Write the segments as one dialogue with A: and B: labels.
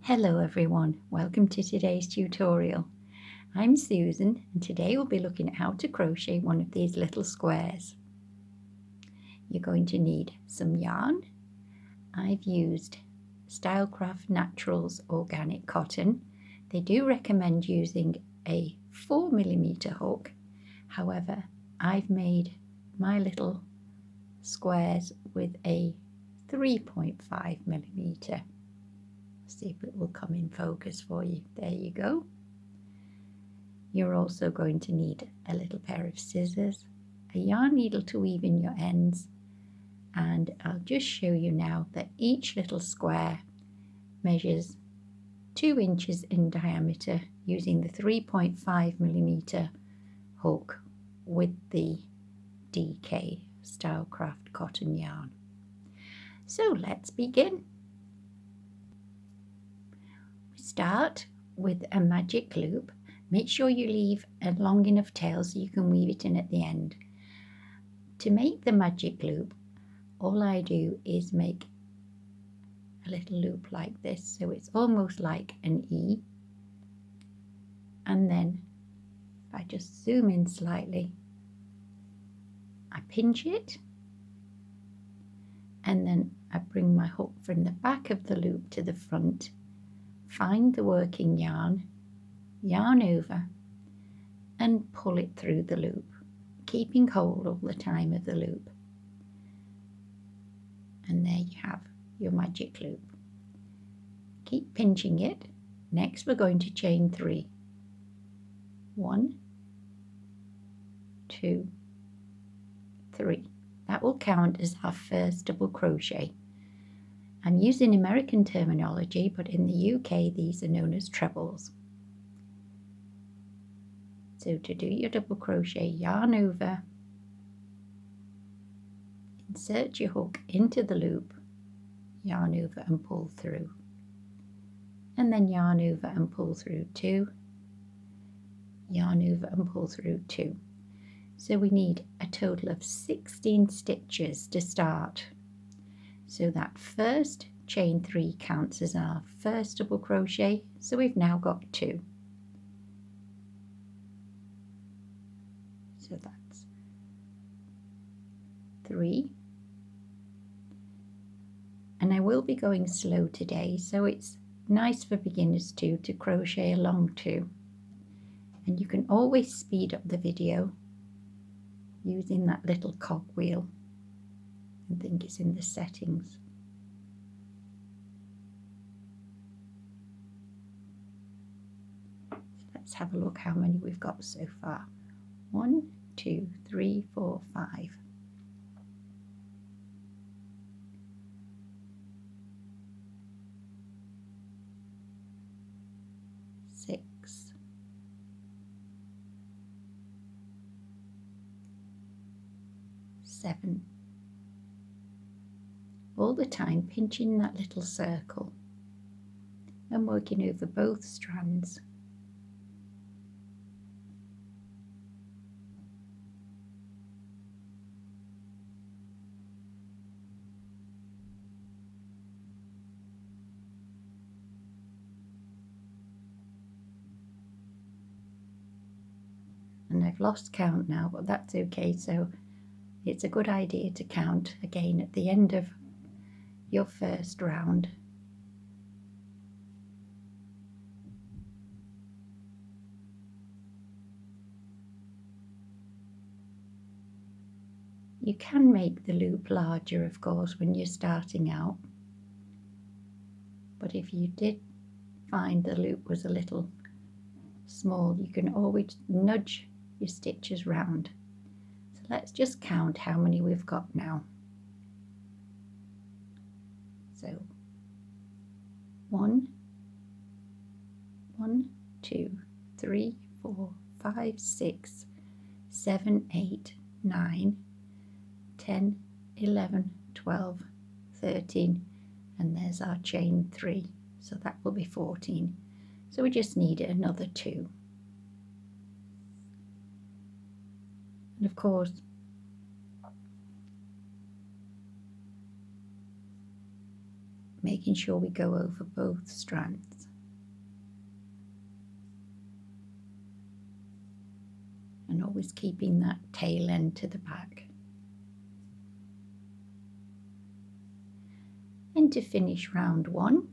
A: Hello everyone, welcome to today's tutorial. I'm Susan and today we'll be looking at how to crochet one of these little squares. You're going to need some yarn. I've used Stylecraft Naturals organic cotton. They do recommend using a 4mm hook. However, I've made my little squares with a 3.5mm. See if it will come in focus for you. There you go. You're also going to need a little pair of scissors, a yarn needle to weave in your ends, and I'll just show you now that each little square measures 2 inches in diameter using the 3.5mm hook with the DK Stylecraft cotton yarn. So let's begin. Start with a magic loop. Make sure you leave a long enough tail so you can weave it in at the end. To make the magic loop, all I do is make a little loop like this, so it's almost like an E. And then if I just zoom in slightly, I pinch it, and then I bring my hook from the back of the loop to the front, find the working yarn, yarn over, and pull it through the loop, keeping hold all the time of the loop. And there you have your magic loop. Keep pinching it. Next we're going to chain 3. 1, 2, 3. That will count as our first double crochet. I'm using American terminology, but in the UK these are known as trebles. So to do your double crochet, yarn over, insert your hook into the loop, yarn over and pull through, and then yarn over and pull through 2, yarn over and pull through 2. So we need a total of 16 stitches to start. So that first chain 3 counts as our first double crochet, so we've now got 2. So that's 3. And I will be going slow today, so it's nice for beginners too to crochet along too. And you can always speed up the video using that little cogwheel. I think it's in the settings. So let's have a look how many we've got so far. 1, 2, 3, 4, 5. 6. 7. All the time pinching that little circle and working over both strands. 8. And I've lost count now, but that's okay. So it's a good idea to count again at the end of your first round. You can make the loop larger, of course, when you're starting out. But if you did find the loop was a little small, you can always nudge your stitches round. So let's just count how many we've got now. So 1, 2, 3, 4, 5, 6, 7, 8, 9, 10, 11, 12, 13, and there's our chain 3, so that will be 14. So we just need another 2. And of course, making sure we go over both strands. always keeping that tail end to the back. And to finish round 1,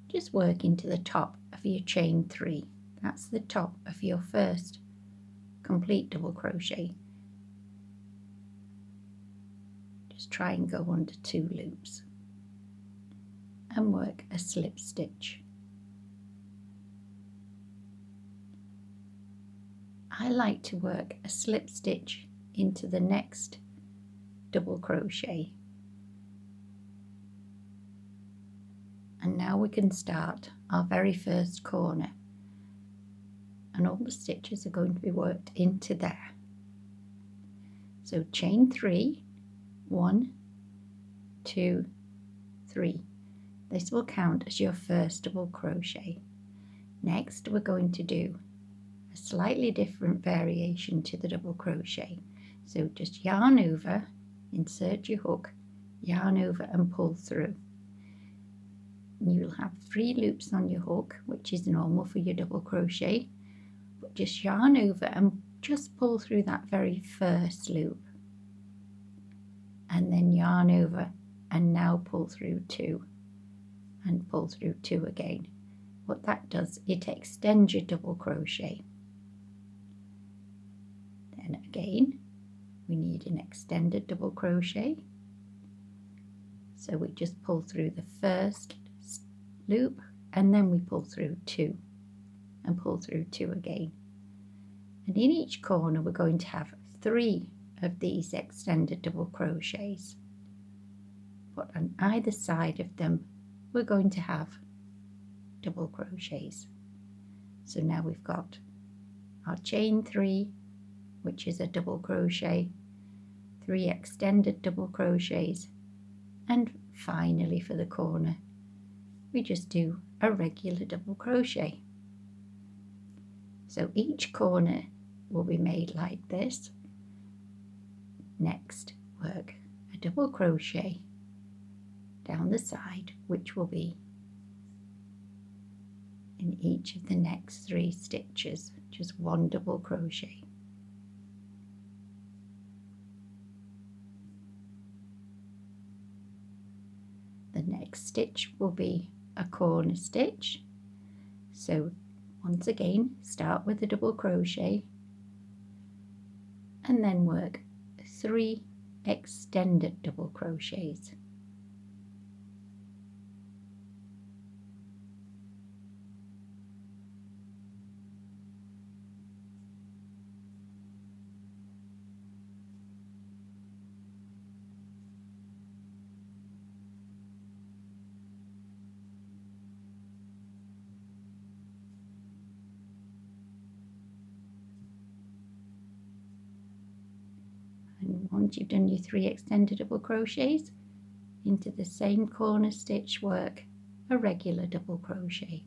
A: just work into the top of your chain 3. That's the top of your first complete double crochet. Just try and go under 2 loops and work a slip stitch. I like to work a slip stitch into the next double crochet. And now we can start our very first corner, and all the stitches are going to be worked into there. So chain 3, 1, 2, 3. This will count as your first double crochet. Next we're going to do a slightly different variation to the double crochet. So just yarn over, insert your hook, yarn over and pull through. You'll have 3 loops on your hook, which is normal for your double crochet, but just yarn over and just pull through that very first loop, and then yarn over and now pull through 2 and pull through 2 again. What that does, it extends your double crochet. Then again we need an extended double crochet, so we just pull through the first loop and then we pull through 2 and pull through 2 again. And in each corner we're going to have 3 of these extended double crochets, but on either side of them we're going to have double crochets. So now we've got our chain 3, which is a double crochet, 3 extended double crochets, and finally for the corner we just do a regular double crochet. So each corner will be made like this. Next, work a double crochet down the side, which will be in each of the next 3 stitches, just 1 double crochet. The next stitch will be a corner stitch. So once again, start with a double crochet and then work 3 extended double crochets. And once you've done your 3 extended double crochets, into the same corner stitch work a regular double crochet.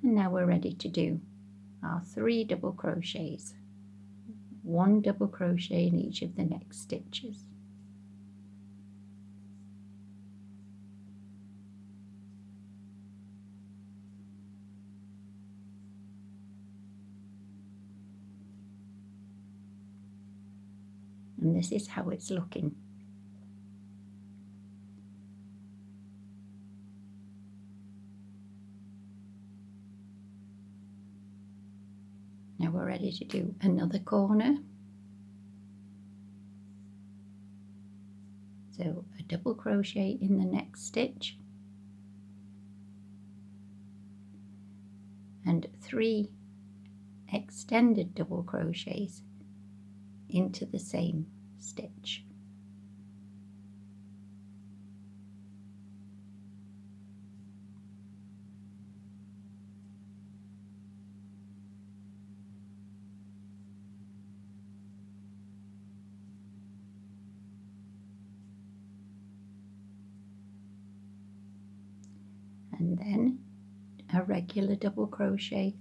A: And now we're ready to do our 3 double crochets, 1 double crochet in each of the next stitches. And this is how it's looking. Now we're ready to do another corner. So a double crochet in the next stitch and 3 extended double crochets into the same stitch. And then a regular double crochet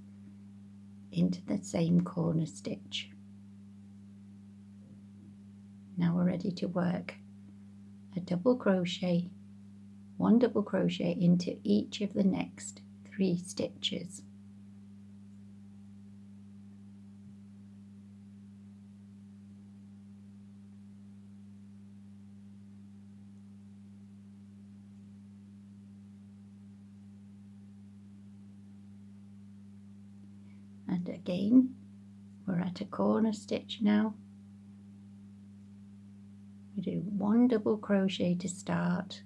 A: into the same corner stitch. Now we're ready to work a double crochet, 1 double crochet into each of the next 3 stitches. And again, we're at a corner stitch now. We do 1 double crochet to start,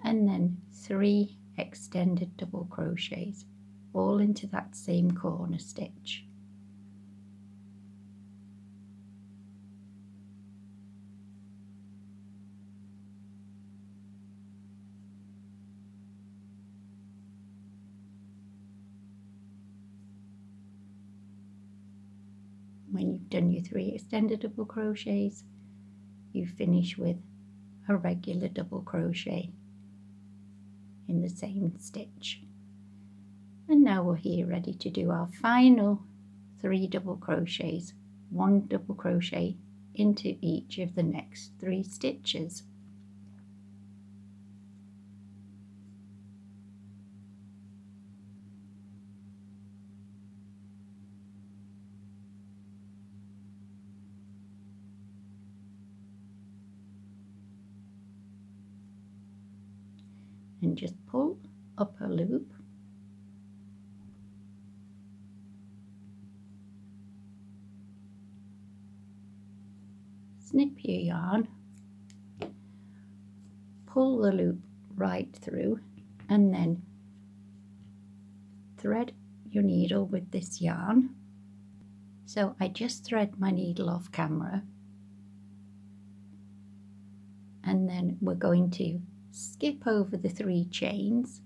A: and then 3 extended double crochets, all into that same corner stitch. When you've done your 3 extended double crochets, you finish with a regular double crochet in the same stitch. And now we're here ready to do our final 3 double crochets, 1 double crochet into each of the next 3 stitches. And just pull up a loop, snip your yarn, pull the loop right through, and then thread your needle with this yarn. So I just thread my needle off camera, and then we're going to skip over the 3 chains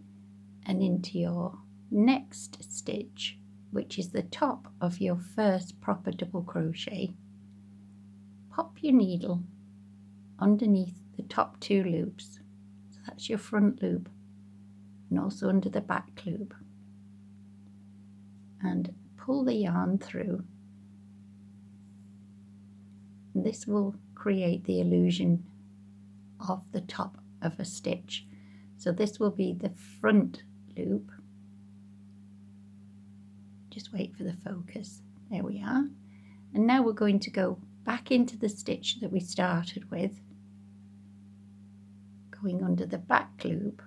A: and into your next stitch, which is the top of your first proper double crochet. Pop your needle underneath the top 2 loops, so that's your front loop, and also under the back loop, and pull the yarn through. And this will create the illusion of the top of a stitch. So this will be the front loop. Just wait for the focus. There we are. And now we're going to go back into the stitch that we started with, going under the back loop,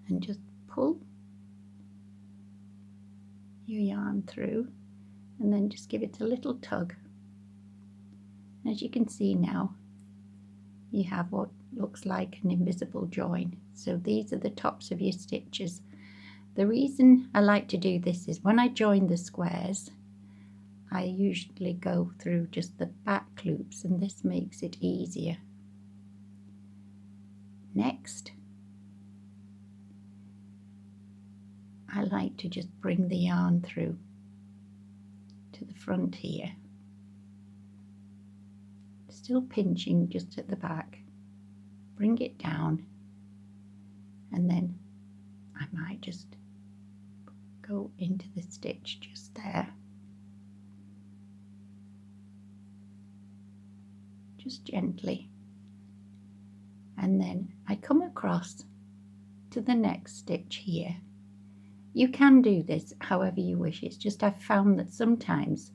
A: and just pull your yarn through, and then just give it a little tug. As you can see now, you have what looks like an invisible join. So these are the tops of your stitches. The reason I like to do this is when I join the squares, I usually go through just the back loops, and this makes it easier. Next, I like to just bring the yarn through to the front here, still pinching just at the back, bring it down, and then I might just go into the stitch just there, just gently, and then I come across to the next stitch here. You can do this however you wish. It's just I've found that sometimes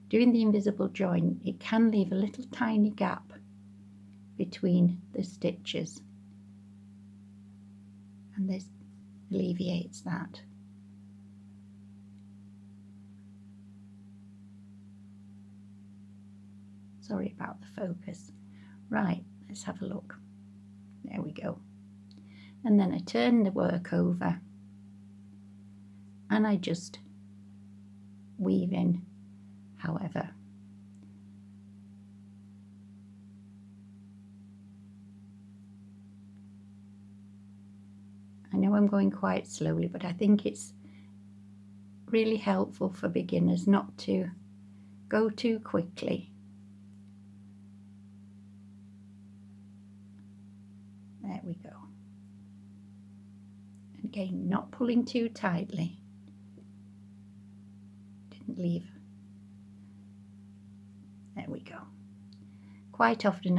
A: doing the invisible join, it can leave a little tiny gap between the stitches, and this alleviates that. Sorry about the focus. Right, let's have a look. There we go. And then I turn the work over, and I just weave in however. I know I'm going quite slowly, but I think it's really helpful for beginners not to go too quickly. There we go. Again, not pulling too tightly. Didn't leave. There we go. Quite often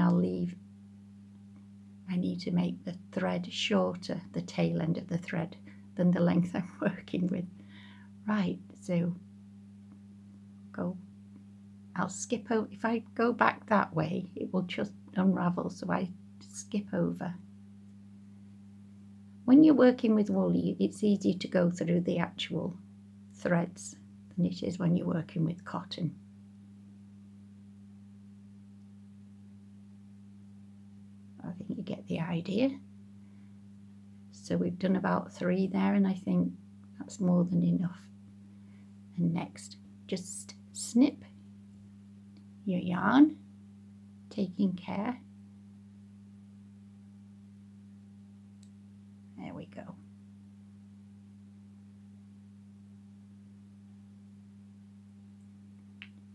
A: I need to make the thread shorter, the tail end of the thread, than the length I'm working with. Right, so go I'll skip over. If I go back that way, it will just unravel, so I skip over. When you're working with wool, it's easier to go through the actual threads than it is when you're working with cotton. I think you get the idea. So we've done about 3 there, and I think that's more than enough. And next, just snip your yarn, taking care. There we go.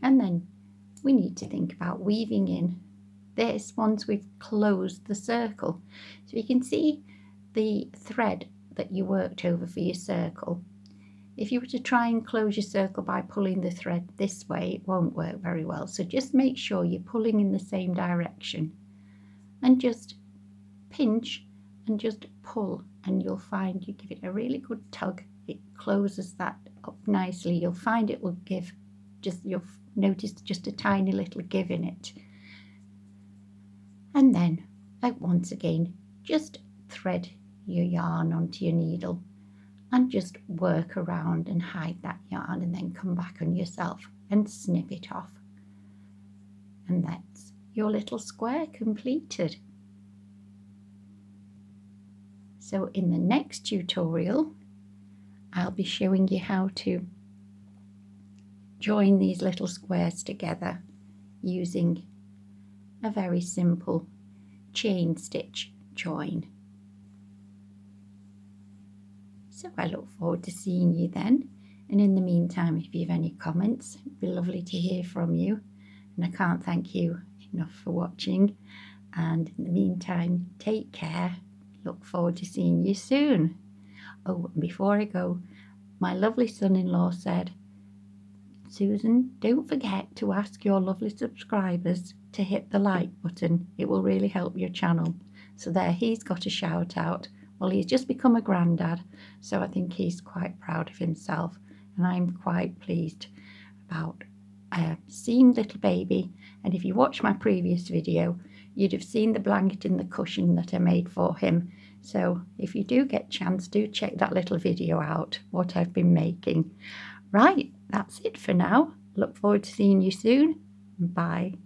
A: And then we need to think about weaving in this once we've closed the circle. So you can see the thread that you worked over for your circle. If you were to try and close your circle by pulling the thread this way, it won't work very well. So just make sure you're pulling in the same direction and just pinch and just pull, and you'll find you give it a really good tug. It closes that up nicely. You'll find it will give you'll notice just a tiny little give in it. And then, once again, just thread your yarn onto your needle and just work around and hide that yarn, and then come back on yourself and snip it off. And that's your little square completed. So in the next tutorial, I'll be showing you how to join these little squares together using a very simple chain stitch join. So I look forward to seeing you then, and in the meantime, if you have any comments, it'd be lovely to hear from you, and I can't thank you enough for watching. And in the meantime, take care. Look forward to seeing you soon. Oh, and before I go, my lovely son-in-law said, Susan, don't forget to ask your lovely subscribers to hit the like button. It will really help your channel. So there, he's got a shout out. Well, he's just become a granddad, so I think he's quite proud of himself, and I'm quite pleased about seeing little baby. And if you watch my previous video, you'd have seen the blanket and the cushion that I made for him. So if you do get a chance, do check that little video out, what I've been making. Right, that's it for now. Look forward to seeing you soon. Bye.